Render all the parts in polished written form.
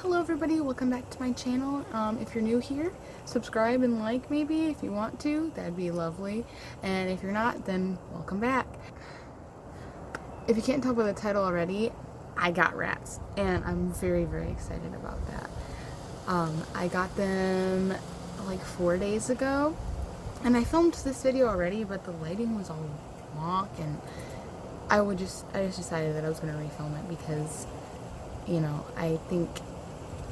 Hello everybody, welcome back to my channel. If you're new here, subscribe and like maybe if you want to, that'd be lovely. And if you're not, then welcome back. If you can't tell by the title already, I got rats and I'm very, very excited about that. I got them like 4 days ago and I filmed this video already, but the lighting was all wonk and I just decided that I was going to refilm it because, you know, I think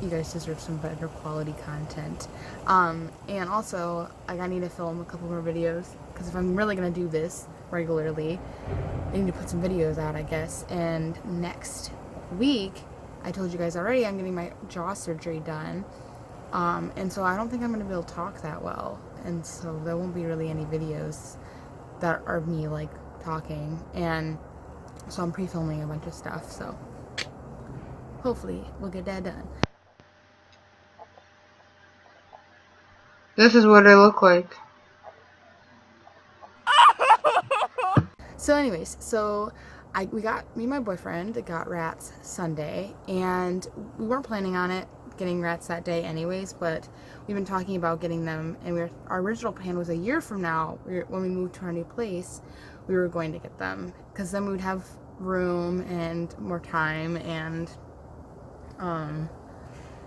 you guys deserve some better quality content. And also, I need to film a couple more videos, because if I'm really going to do this regularly, I need to put some videos out, I guess. And next week, I told you guys already, I'm getting my jaw surgery done. And so I don't think I'm going to be able to talk that well. And so there won't be really any videos that are me, like, talking. And so I'm pre-filming a bunch of stuff, so hopefully we'll get that done. This is what I look like. So anyways, me and my boyfriend got rats Sunday, and we weren't planning on it getting rats that day anyways, but we've been talking about getting them, and our original plan was a year from now, when we moved to our new place, we were going to get them, because then we would have room and more time, and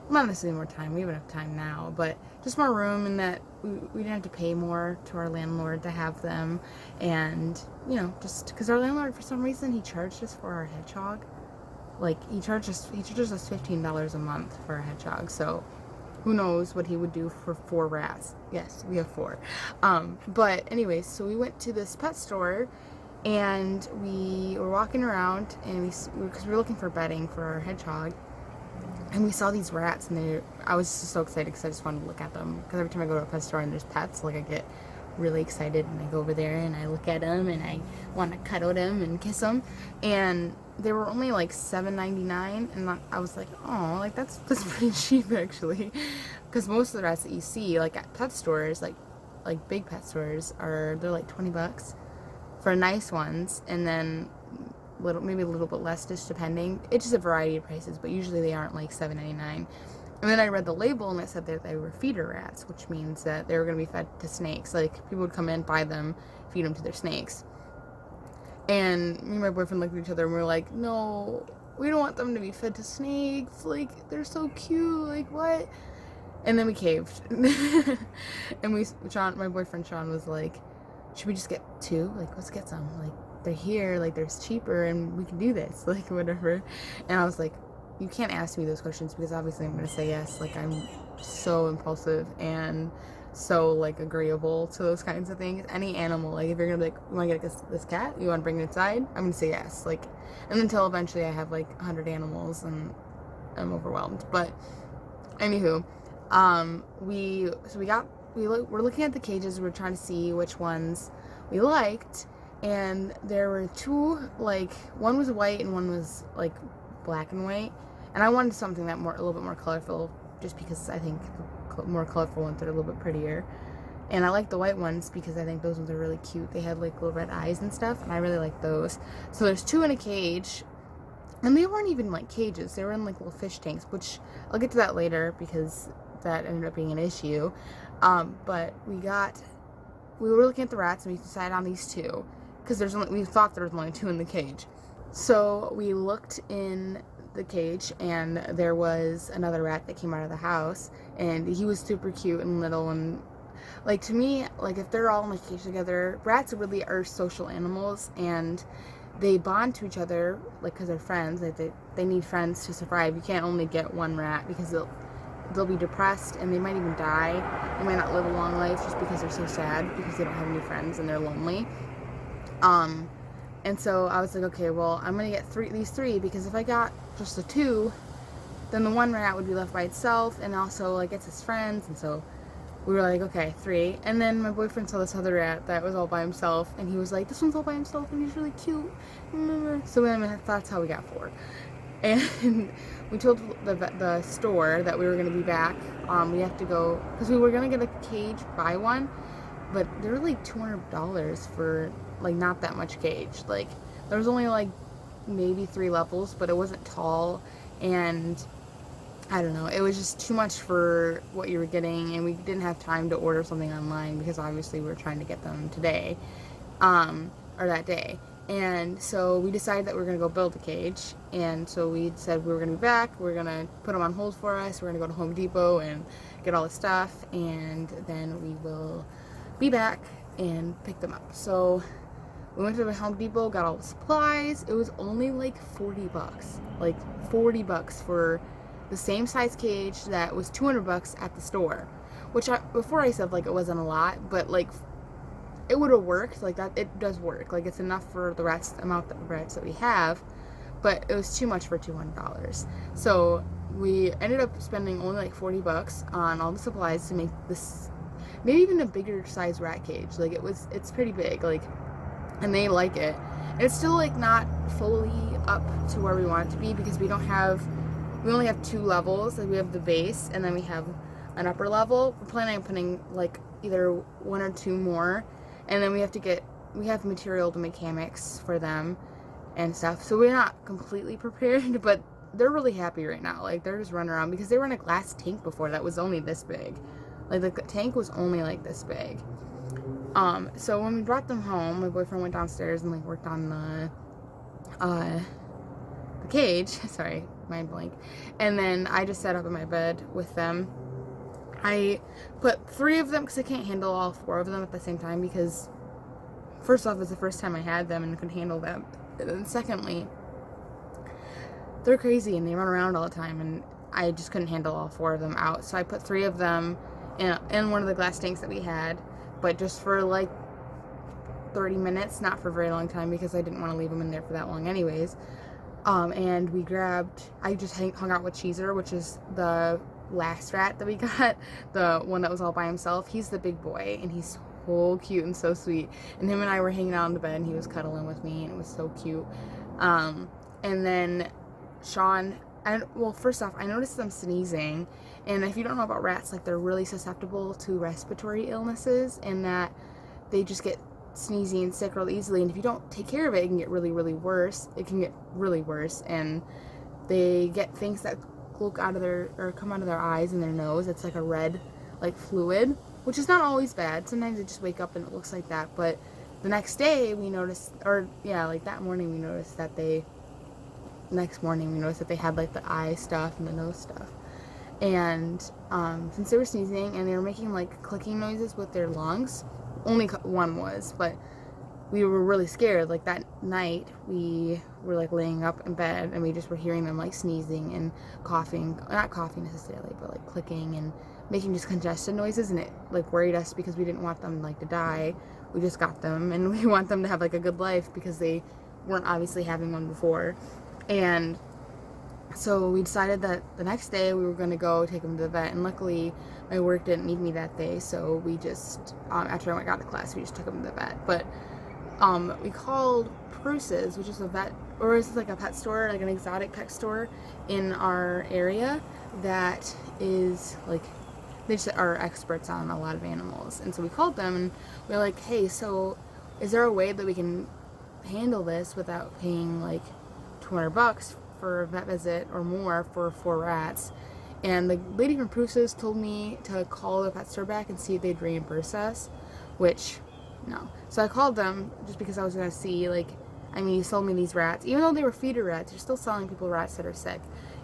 not necessarily more time, we have enough time now, but just more room, and that we didn't have to pay more to our landlord to have them. And, you know, just because our landlord, for some reason, he charged us for our hedgehog. Like, he charges us $15 a month for a hedgehog, so who knows what he would do for 4 rats. Yes, we have 4. But anyways, so we went to this pet store, and we were walking around, and because we were looking for bedding for our hedgehog, and we saw these rats, and I was just so excited because I just wanted to look at them. Because every time I go to a pet store and there's pets, like, I get really excited, and I go over there and I look at them and I want to cuddle them and kiss them. And they were only like $7.99, and I was like, oh, like that's pretty cheap actually. Because most of the rats that you see, like at pet stores, like big pet stores, they're like $20 for nice ones, and then maybe a little bit less, just depending. It's just a variety of prices, but usually they aren't like $7.99. And then I read the label, and it said that they were feeder rats, which means that they were going to be fed to snakes. Like, people would come in, buy them, feed them to their snakes. And me and my boyfriend looked at each other, and we were like, no, we don't want them to be fed to snakes. Like, they're so cute. Like, what? And then we caved. And my boyfriend Sean was like, should we just get 2? Like, let's get some. Like, they're here, like, there's cheaper, and we can do this, like, whatever. And I was like, you can't ask me those questions, because obviously I'm going to say yes. Like, I'm so impulsive and so, like, agreeable to those kinds of things. Any animal, like, if you're going to be like, you want to get this cat? You want to bring it inside? I'm going to say yes. Like, and until eventually I have, like, 100 animals, and I'm overwhelmed. But, anywho, we're looking at the cages, we're trying to see which ones we liked. And there were 2, like, one was white and one was, like, black and white. And I wanted something a little bit more colorful, just because I think the more colorful ones are a little bit prettier. And I like the white ones because I think those ones are really cute. They had, like, little red eyes and stuff, and I really like those. So there's 2 in a cage, and they weren't even, like, cages. They were in, like, little fish tanks, which I'll get to that later because that ended up being an issue. But we were looking at the rats, and we decided on these 2. Because we thought there was only 2 in the cage. So we looked in the cage, and there was another rat that came out of the house, and he was super cute and little, and, like, to me, like, if they're all in a cage together, rats really are social animals, and they bond to each other, like, because they're friends. Like, they need friends to survive. You can't only get one rat, because they'll be depressed, and they might even die. They might not live a long life just because they're so sad, because they don't have any friends and they're lonely. And so I was like, okay, well, I'm gonna get these 3, because if I got just the 2, then the one rat would be left by itself, and also, like, it's his friends. And so we were like, okay, 3. And then my boyfriend saw this other rat that was all by himself, and he was like, this one's all by himself, and he's really cute. So then that's how we got 4. And we told the store that we were gonna be back. We have to go, because we were gonna get a cage, buy one, but they were like $200 for, like, not that much cage. Like, there was only, like, maybe 3 levels, but it wasn't tall, and I don't know, it was just too much for what you were getting, and we didn't have time to order something online because obviously we were trying to get them today, or that day. And so we decided that we were going to go build a cage, and so we said we were going to be back, we are going to put them on hold for us, we're going to go to Home Depot and get all the stuff, and then we will be back and pick them up. So we went to the Home Depot, got all the supplies. It was only like $40, like $40 for the same size cage that was $200 at the store. Which before I said like it wasn't a lot, but like it would have worked. Like that, it does work. Like it's enough for the amount of rats that we have, but it was too much for $200. So we ended up spending only like $40 on all the supplies to make this, maybe even a bigger size rat cage. Like it's pretty big. Like, and they like it. It's still like not fully up to where we want it to be because we only have 2 levels. Like we have the base and then we have an upper level. We're planning on putting like either 1 or 2 more, and then we have material to make hammocks for them and stuff. So we're not completely prepared, but they're really happy right now. Like they're just running around because they were in a glass tank before that was only this big. Like the tank was only like this big. So when we brought them home, my boyfriend went downstairs and like worked on the cage. Sorry, mind blank. And then I just sat up in my bed with them. I put 3 of them because I can't handle all 4 of them at the same time because first off, it's the first time I had them and could handle them. And then secondly, they're crazy and they run around all the time and I just couldn't handle all 4 of them out. So I put 3 of them in one of the glass tanks that we had, but just for like 30 minutes, not for a very long time because I didn't want to leave them in there for that long anyways. And I just hung out with Cheezer, which is the last rat that we got, the one that was all by himself. He's the big boy and he's so cute and so sweet. And him and I were hanging out in the bed and he was cuddling with me and it was so cute. And then Sean, first off, I noticed them sneezing, and if you don't know about rats, like they're really susceptible to respiratory illnesses, and that they just get sneezy and sick really easily, and if you don't take care of it, it can get really, really worse. It can get really worse, and they get things that come out of their eyes and their nose. It's like a red, like fluid, which is not always bad. Sometimes they just wake up and it looks like that, but the next day we noticed, that morning we noticed that they had like the eye stuff and the nose stuff. And since they were sneezing and they were making like clicking noises with their lungs, only one was, but we were really scared. Like that night we were like laying up in bed and we just were hearing them like sneezing and coughing, not coughing necessarily, but like clicking and making just congested noises, and it like worried us because we didn't want them like to die. We just got them and we want them to have like a good life because they weren't obviously having one before. And so we decided that the next day we were going to go take them to the vet, and luckily my work didn't need me that day, so we just, after I got out of class, we just took them to the vet. But we called Bruce's, which is a vet, or is like a pet store, like an exotic pet store in our area that is like, they just are experts on a lot of animals. And so we called them and we were like, hey, so is there a way that we can handle this without paying like $200 for a vet visit or more for 4 rats? And the lady from Bruce's told me to call the pet store back and see if they'd reimburse us, which no. So I called them just because I was going to see, like, I mean, you sold me these rats. Even though they were feeder rats, you're still selling people rats that are sick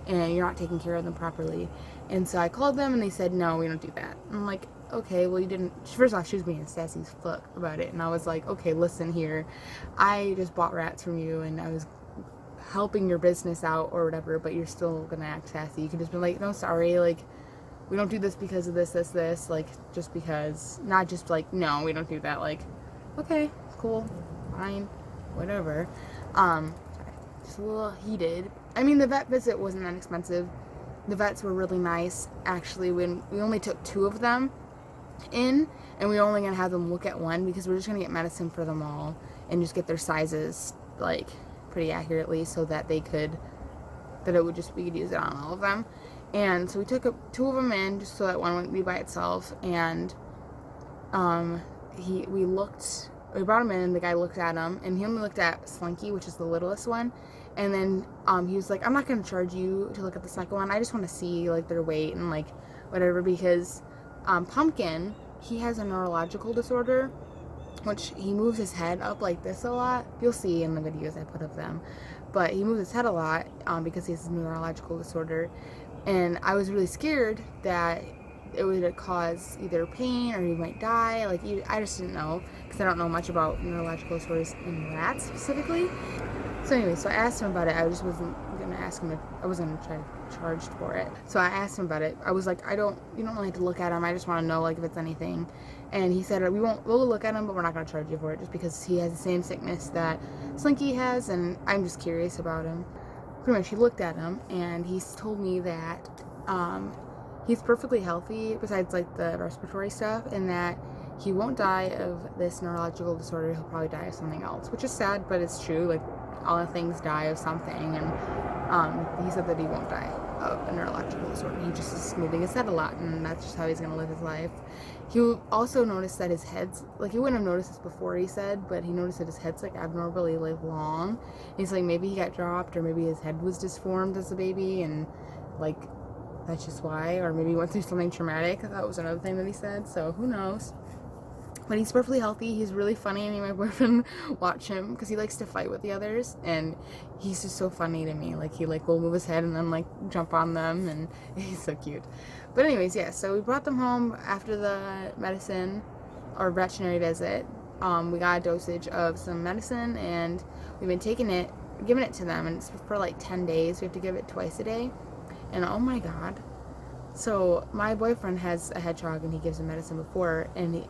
and you're not taking care of them properly. And so I called them and they said, no, we don't do that. And I'm like, okay, well, you didn't. First off, she was being sassy as fuck about it. And I was like, okay, listen here. I just bought rats from you and I was helping your business out or whatever, but you're still gonna act sassy. You can just be like, no, sorry, like, we don't do this because of this, like, just because, not just like, no, we don't do that, like, okay, cool, fine, whatever. Just a little heated. I mean, the vet visit wasn't that expensive. The vets were really nice, actually. When we only took 2 of them in, and we were only gonna have them look at one because we're just gonna get medicine for them all and just get their sizes, like, pretty accurately so that we could use it on all of them. And so we took 2 of them in just so that one wouldn't be by itself, and we brought him in, and the guy looked at him, and he only looked at Slinky, which is the littlest one, And then he was like, I'm not going to charge you to look at the second one. I just want to see like their weight and like whatever, because Pumpkin, he has a neurological disorder, which he moves his head up like this a lot. You'll see in the videos I put of them. But he moves his head a lot because he has a neurological disorder. And I was really scared that it would cause either pain or he might die. Like, I just didn't know, because I don't know much about neurological disorders in rats specifically. So anyway, so I asked him about it. I just wasn't gonna ask him if I wasn't gonna try to charge for it. So I asked him about it. I was like, you don't really have to look at him. I just want to know like if it's anything. And he said, we'll look at him, but we're not gonna charge you for it, just because he has the same sickness that Slinky has, and I'm just curious about him. Pretty much, he looked at him, and he's told me that he's perfectly healthy, besides like the respiratory stuff, and that he won't die of this neurological disorder. He'll probably die of something else, which is sad, but it's true. Like, all things die of something, and he said that he won't die of a neurological disorder. He just is moving his head a lot, and that's just how he's gonna live his life. He also noticed that his head's, like, he wouldn't have noticed this before, he said, but he noticed that his head's like abnormally like long. And he's like, maybe he got dropped, or maybe his head was disformed as a baby, and like that's just why, or maybe he went through something traumatic. That was another thing that he said, so who knows. But he's perfectly healthy. He's really funny. Me and my boyfriend watch him because he likes to fight with the others, and he's just so funny to me. Like, he like will move his head and then like jump on them, and he's so cute. But anyways, yeah, so we brought them home after the medicine or veterinary visit. We got a dosage of some medicine, and we've been giving it to them, and it's for like 10 days. We have to give it twice a day. And oh my god. So my boyfriend has a hedgehog, and he gives him medicine before, and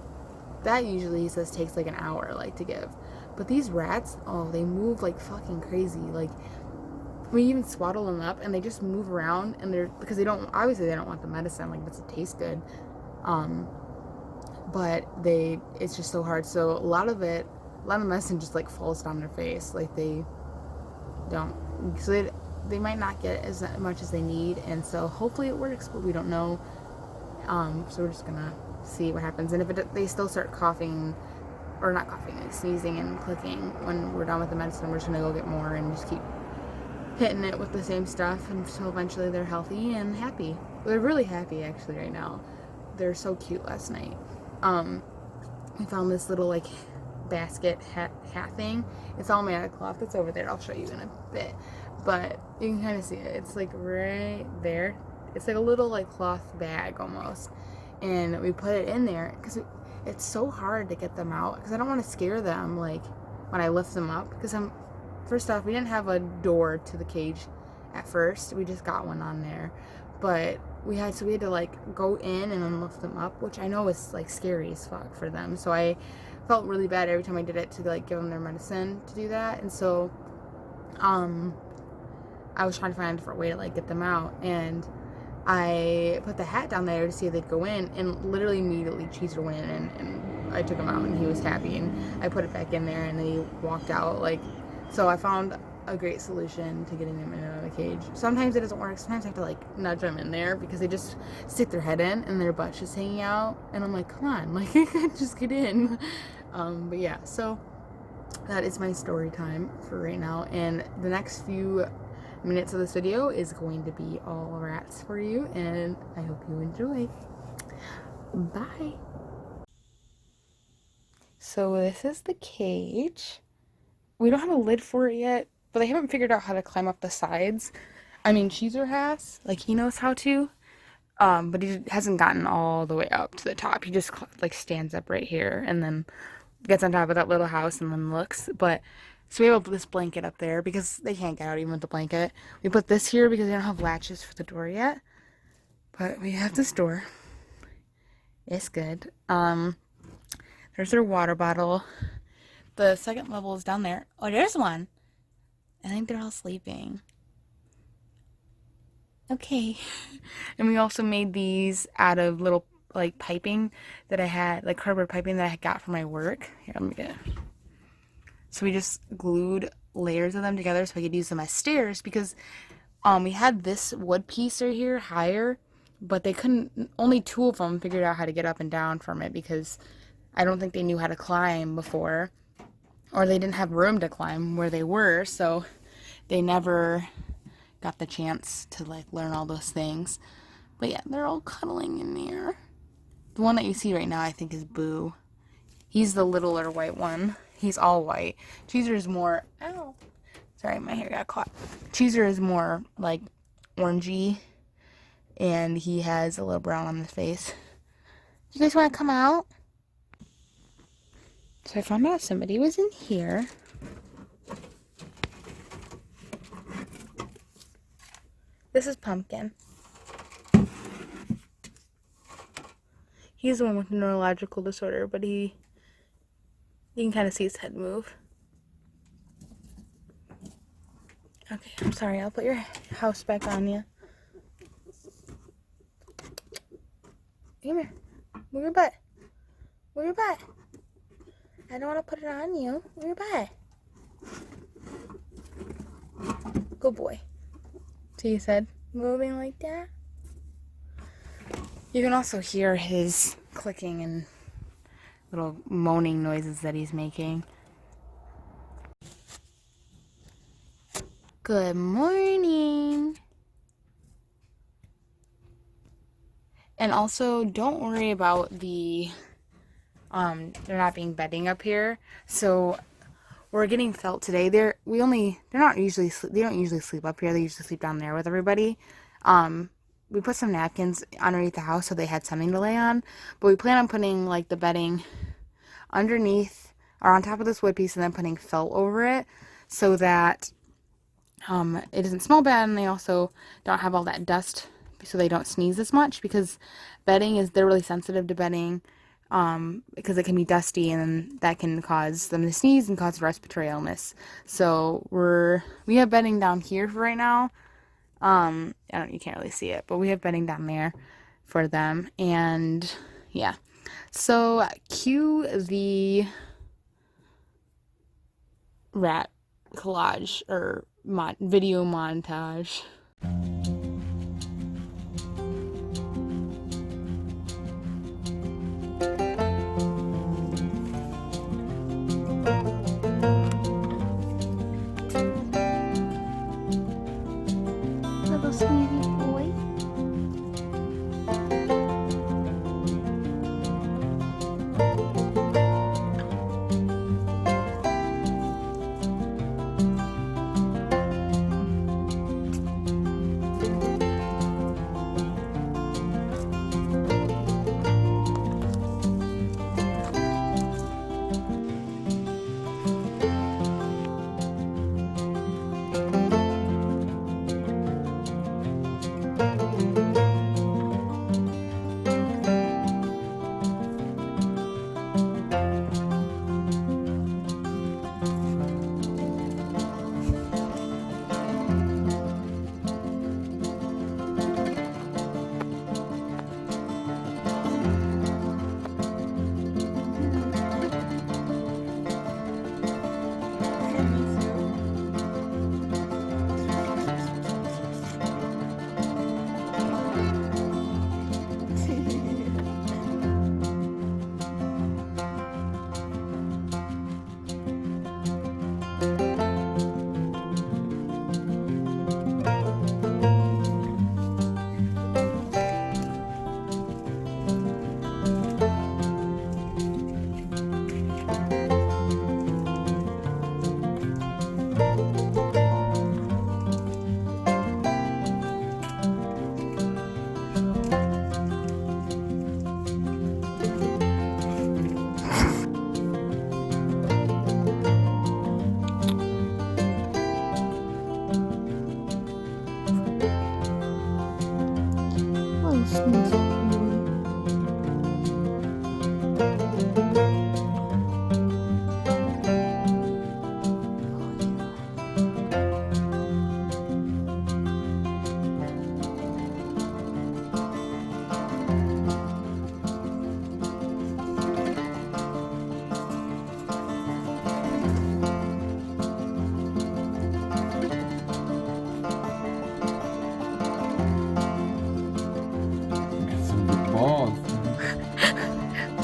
that usually, he says, takes like an hour like to give. But these rats, they move like fucking crazy. Like, we even swaddle them up, and they just move around, and because they don't want the medicine, like, it doesn't taste good. But it's just so hard. So a lot of the medicine just like falls down their face. Like, they don't, so they might not get as much as they need, and so hopefully it works, but we don't know. So we're just gonna see what happens. And if they still start coughing, or not coughing, like sneezing and clicking when we're done with the medicine, we're just gonna go get more and just keep hitting it with the same stuff until eventually they're healthy and happy. They're really happy actually right now. They're so cute. Last night we found this little like basket hat thing. It's all made out of cloth. It's over there. I'll show you in a bit, but you can kind of see it. It's like right there. It's like a little like cloth bag almost, and we put it in there because it's so hard to get them out, because I don't want to scare them like when I lift them up, because first off, we didn't have a door to the cage at first. We just got one on there, but we had to like go in and then lift them up, which I know is like scary as fuck for them. So I felt really bad every time I did it to like give them their medicine to do that. And so I was trying to find a different way to like get them out, and I put the hat down there to see if they'd go in, and literally immediately Cheezer went in, and I took him out, and he was happy, and I put it back in there, and then he walked out. Like, so I found a great solution to getting them in and out of the cage. Sometimes it doesn't work. Sometimes I have to like nudge them in there, because they just stick their head in and their butt's just hanging out, and I'm like, come on, like, just get in. But yeah, so that is my story time for right now, and the next few minutes of this video is going to be all rats for you, and I hope you enjoy. Bye. So this is the cage. We don't have a lid for it yet, but they haven't figured out how to climb up the sides. I mean, Cheezer has, like, he knows how to, but he hasn't gotten all the way up to the top. He just like stands up right here and then gets on top of that little house and then looks. But so we have this blanket up there because they can't get out even with the blanket. We put this here because we don't have latches for the door yet, but we have this door. It's good. There's their water bottle. The second level is down there. Oh, there's one. I think they're all sleeping. Okay. And we also made these out of little like piping that I had, like cardboard piping that I got from my work. Here, let me get it. So we just glued layers of them together so I could use them as stairs, because we had this wood piece right here higher, but they couldn't, only 2 of them figured out how to get up and down from it, because I don't think they knew how to climb before, or they didn't have room to climb where they were, so they never got the chance to like learn all those things. But yeah, they're all cuddling in there. The one that you see right now, I think, is Boo. He's the littler white one. He's all white. Cheeser is more, ow, sorry, my hair got caught. Cheeser is more like orangey, and he has a little brown on his face. You guys want to come out? So I found out somebody was in here. This is Pumpkin. He's the one with the neurological disorder, but you can kind of see his head move. Okay, I'm sorry. I'll put your house back on you. Come here. Move your butt. Move your butt. I don't want to put it on you. Move your butt. Good boy. See his head moving like that? You can also hear his clicking and little moaning noises that he's making. Good morning. And also, don't worry about there not being bedding up here. So we're getting felt today. They don't usually sleep up here. They usually sleep down there with everybody. We put some napkins underneath the house so they had something to lay on. But we plan on putting like the bedding underneath or on top of this wood piece and then putting felt over it so that it doesn't smell bad, and they also don't have all that dust so they don't sneeze as much, because they're really sensitive to bedding because it can be dusty, and that can cause them to sneeze and cause respiratory illness. So we have bedding down here for right now. You can't really see it, but we have bedding down there for them. And yeah, so cue the rat collage or video montage. Little sweetie boy.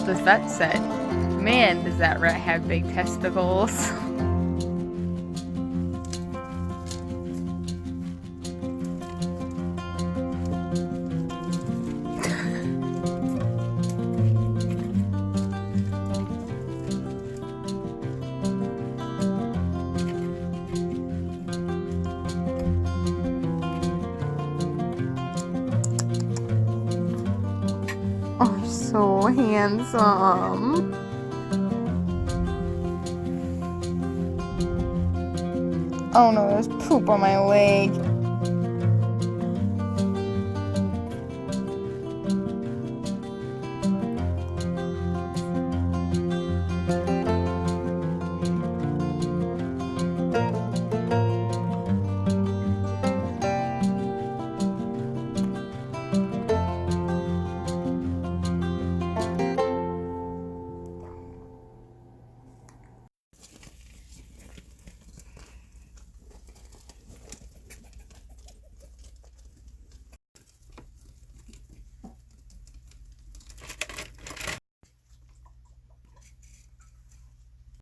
The vet said, "Man, does that rat have big testicles." Oh, so handsome. Oh no, there's poop on my leg.